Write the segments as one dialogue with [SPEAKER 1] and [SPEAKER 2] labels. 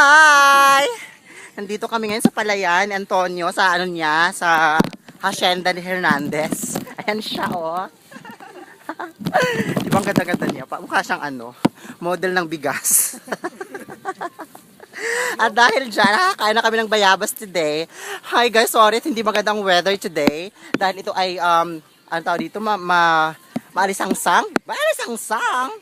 [SPEAKER 1] Hi! Nandito kami ngayon sa Palayan, Antonio, sa ano niya, sa Hacienda ni Hernandez. Ayan siya, oh. Di ba ang ganda-ganda niya? Mukha siyang ano, model ng bigas. At dahil dyan, nakakain na kami ng bayabas today. Hi guys, sorry hindi magandang weather today. Dahil ito ay, ano tawag dito, maalisangsang? Maalisangsang!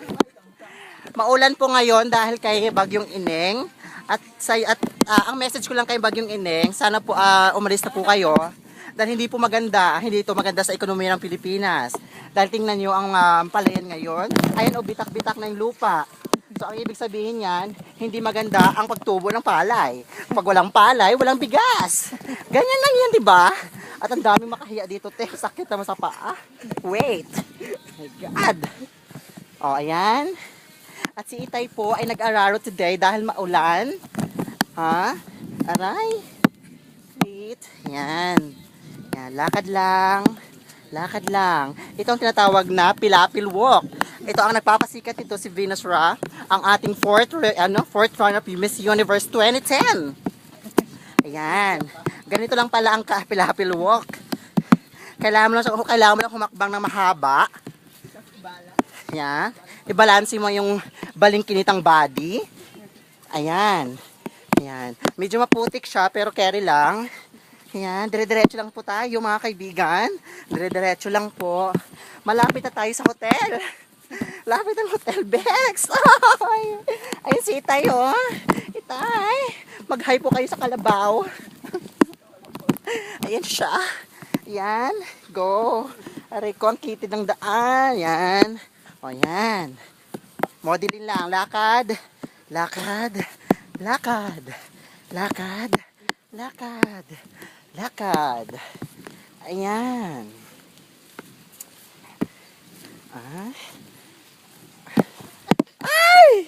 [SPEAKER 1] Maulan po ngayon dahil kay Bagyong Ineng. Ang message ko lang kay Bagyong Ineng, sana po umalis na po kayo. Dahil hindi po maganda, hindi ito maganda sa ekonomiya ng Pilipinas. Dahil tingnan nyo ang palayan ngayon. Ayan o, bitak-bitak na yung lupa. So ang ibig sabihin yan, hindi maganda ang pagtubo ng palay. Pag walang palay, walang bigas. Ganyan lang yan, di ba? At ang daming makahiya dito, te. Sakit naman sa paa. Wait. My God. O, ayan. At si Itay po ay nag-araro today dahil maulan. Ha? Aray. Wait. Yan. Yan. Lakad lang. Lakad lang. Ito ang tinatawag na Pilapil Walk. Ito ang nagpapasikat ito si Venus Ra, ang ating fourth runner of Miss Universe 2010. Ayan. Ganito lang pala ang Pilapil Walk. Kailangan mo lang humakbang ng mahaba. Yan. I-balance mo yung balingkinitang body. Ayan. Ayan. Medyo maputik siya pero carry lang. Ayan. Dire-diretso lang po tayo mga kaibigan. Dire-diretso lang po. Malapit na tayo sa hotel. Lapit ang Hotel Bex. Ayun si Itay, oh. Itay. Mag-hi po kayo sa Kalabaw. Ayan siya. Ayan. Go. Aray ko, ang kitid ng daan. Ayan. O yan. Modelin lang. Lakad. Lakad. Lakad. Lakad. Lakad. Lakad. Ayan. Ay!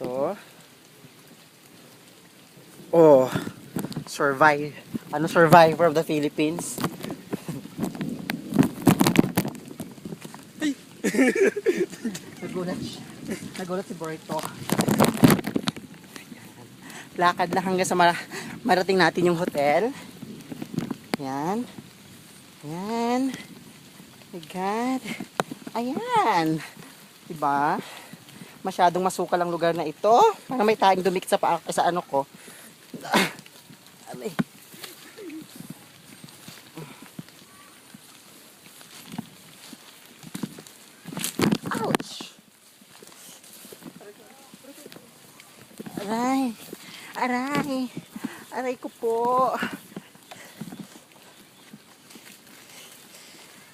[SPEAKER 1] Ito. Oh. Survive. Ano survivor of the Philippines? Nagulat si Borito. Lakad lang hanggang sa marating natin yung hotel. Yan. Yan. My God. Ayan. Diba? Masyadong masukal ang lugar na ito. Parang may tayong dumikit sa ano ko. Alay. Aray. Aray. Aray ko po.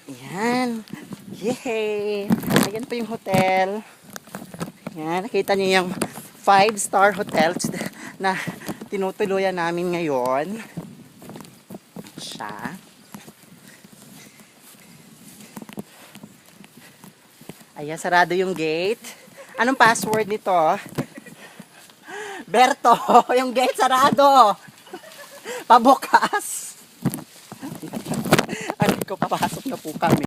[SPEAKER 1] Ayan. Yay. Ayan po yung hotel. Ayan. Nakita niyo yung 5-star hotel na tinutuluyan namin ngayon. Siya. Ayan. Sarado yung gate. Anong password nito? Berto, yung gate sarado. Pabukas. Ano ko, papasok na po kami.